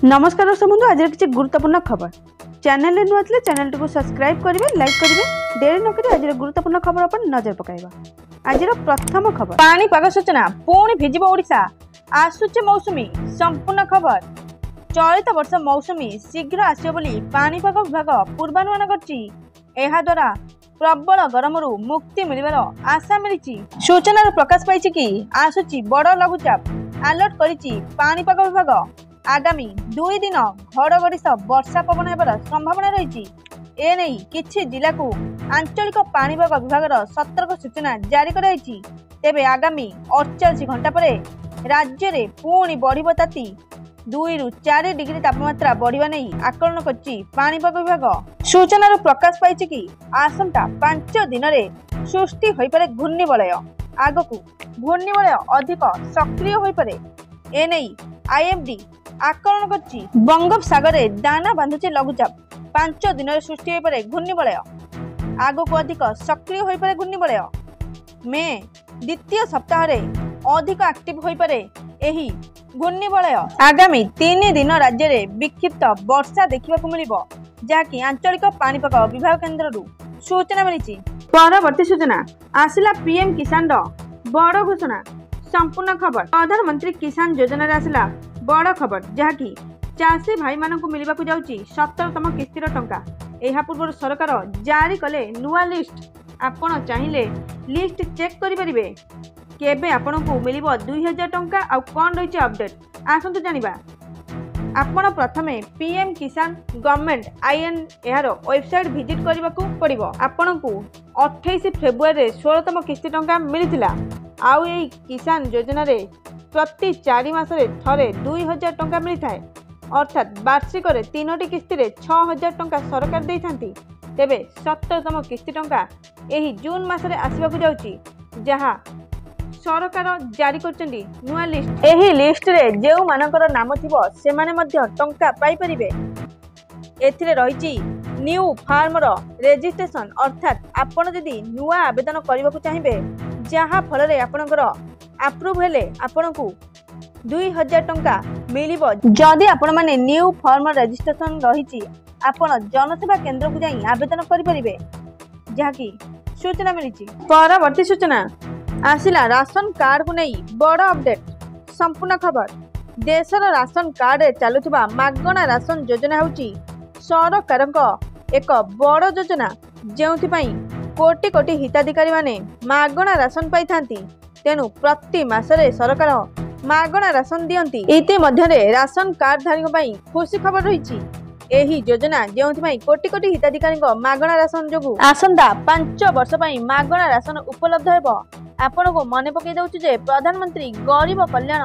नमस्कार दर्शक बंधु आज किसी गुरुत्वपूर्ण खबर चैनल नुआ थे चैनल टी सब्सक्राइब करेंगे लाइक करेंगे देरी नक आज गुरुत्वपूर्ण खबर पर नजर पकाइबा। आज प्रथम खबर पाणीपाग सूचना पुणी भिजिब ओडिशा आसुचे मौसुमी संपूर्ण खबर चलित वर्ष मौसुमी शीघ्र आसियो बोली पाणीपाग विभाग पूर्वानुमान करछि। एहा द्वारा प्रबल गरमरू मुक्ति मिलिबार आशा मिलिछि। सूचना प्रकाश पाइछि कि आसुची बड़ लघुचाप अलर्ट करिछि पाणीपाग विभाग। आगामी 2 दिन घड़घड़ी सह वर्षा पवन होबार संभावना रही। एने किछि जिला को आंचलिक पाणीपाग विभाग सतर्क सूचना जारी कराई। तेबे आगामी 48 घंटा पर राज्य में पुणी बढ़िब ताती 2 ରୁ 4 डिग्री तापमात्रा बढ़िबा नहीं आकलन करछि पाणीपाग विभाग। सूचना प्रकाश पाइछि कि आसंता 5 दिन में सृष्टि होई पारे घूर्णिबलय। आगकू घूर्णिबलय अधिक सक्रिय होई पारे। एने आईएमडी आकलन करछि बंगोपसागर दाना बांधुचे लघुचाप 5 दिन में सृष्टि होई पारे घूर्णिबलय। आगकू अधिक सक्रिय होई पारे घूर्णिबलय। मे द्वितीय सप्ताह रे अधिक एक्टिव होई पारे एही घूर्णिबलय। आगामी 3 दिन राज्य में विक्षिप्त वर्षा देखा मिलिबो जहाँकि आंचलिक पाणीपाग विभाग केन्द्र सूचना मिली। परवर्ती सूचना आसिला पीएम किसान बड़ घोषणा संपूर्ण खबर प्रधानमंत्री किसान योजना आसिला बड़ खबर जहाँकि चाषी भाई मानक मिलवा जाऊँगी 17तम किस्तिर टंका। यह पूर्व सरकार जारी कले नुआ लिस्ट। आपण चाहिए लिस्ट चेक करें केबे आपको मिल 2000 टंका आ कौन रही अपडेट आसतु जानिबा। आपण प्रथमे पीएम किसान गवर्नमेंट आईएन यार वेबसाइट विजिट करने को पड़ो। आपण को 28 फेब्रुआरी 16तम किस्ती टंका मिलता। आउ यही किसान योजना रे प्रति 4 मासरे थरे 2000 टंका मिलता है अर्थात वार्षिक 3टी किस्ती रे 6000 टंका सरकार दे थांती। तेबे 17तम किस्ती टंका यही जून मासरे आसबाकू जाउची जहाँ सरकार जारी करचंदी नुआ लिस्ट। एही लिस्ट रे जेउ मानकर नाम थिबो से माने मध्य टंका पाई परिबे। एथिरे रहिची न्यू फार्मर रेजिस्ट्रेशन अर्थात आपण जदि नुआ आवेदन करबाकू चाहिबे जहाँ फल रे आपणकर अप्रूव हेले आपणकू 2000 टंका मिलिबो। जदि आपण माने न्यू फार्मर रेजिस्ट्रेशन रहिची आपण जनसेवा केंद्र को जाई आवेदन करि परिबे जहाँ की सूचना मिली। परवर्ती सूचना आसिला राशन कार्ड को नहीं बड़ अपडेट संपूर्ण खबर देशर राशन कार्ड चलुवा मागणा राशन योजना होची सरकार एक बड़ योजना जो कोटी कोटी हिताधिकारी माने मागणा राशन पाई थांती। तेणु प्रति मासरे सरकार मागणा राशन दियंती। इति मध्यरे राशन कार्डधारी खुशी खबर रही। एही योजना जो कोटी कोटी हिताधिकारी मागणा राशन जो आसंता 5 वर्ष मागणा राशन उपलब्ध हेबो। आपण को मन पकई दउछु जे प्रधानमंत्री गरीब कल्याण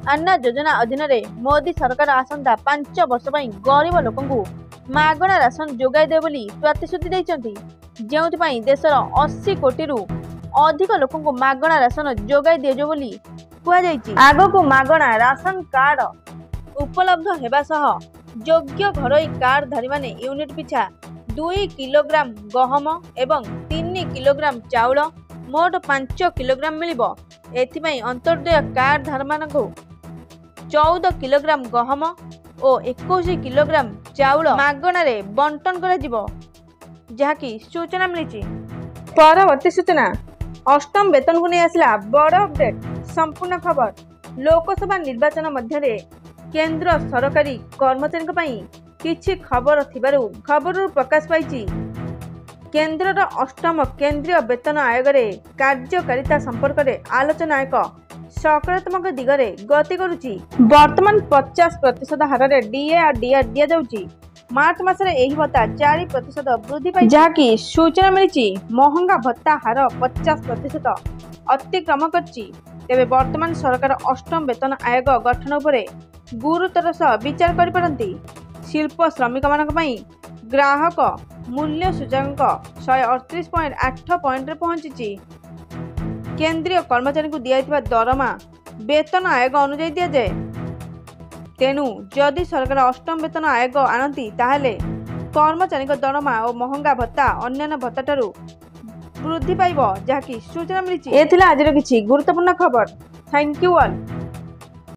अन्न योजना अधीन रे मोदी सरकार आसंता 5 वर्ष गरीब लोकंकु मागणा राशन जोगाई दे बोली प्रतिश्रुति दैचंती। जेउथि देशर 80 कोटी रु अधिक लोकंकु मागणा राशन जोगाई दियो बोली कुआ जायछि। आगो मागणा राशन कार्ड उपलब्ध हेबा सह योग्य घरोई कार्डधारी माने यूनिट पिछा 2 किलोग्राम गहम एवं 3 किलोग्राम चाउल मोट 5 किलोग्राम मिलिबो। एथिपाई अंतर्दय कार्डधार मानकु 14 किलोग्राम गहम और 21 किलोग्राम चाउल मागणा रे बंटन करा जिवो जहाँकि सूचना मिली। परवर्ती सूचना अष्टम वेतन को नहीं आसला बड़ अपडेट संपूर्ण खबर लोकसभा निर्वाचन मध्य केंद्र सरकारी कर्मचारी किछि खबर थिबारु खबर प्रकाश पाइछि। केंद्रर अष्टम केंद्रीय वेतन आयोग रे कार्यकारिता संपर्क में आलोचना एक सकारात्मक दिगरे गति करुछि। वर्तमान 50% हार रे डीए और डीआर दिया जाउछि। मार्च मासरे एही भत्ता 4% वृद्धि पाई जहाँकि सूचना मिली। महंगा भत्ता हार 50% अतिक्रम करछि। तेबे वर्तमान सरकार अष्टम वेतन आयोग गठन उपरे गुरुतर सह विचार करिपारंती। शिल्प श्रमिक मानक पई ग्राहक मूल्य सूचकांक 138.8 पॉइंट रे पहुंची। केंद्रीय कर्मचारी को दिया दरमा वेतन आयोग अनुଯାयी दिया जाए। तेणु जदि सरकार अष्टम वेतन आयोग आनती ताहले कर्मचारी दरमा और महंगा भत्ता अन्य भत्ता ठारू वृद्धि पाइब जहाँकि सूचना मिली। आज किछि गुरुत्वपूर्ण खबर। Thank you all.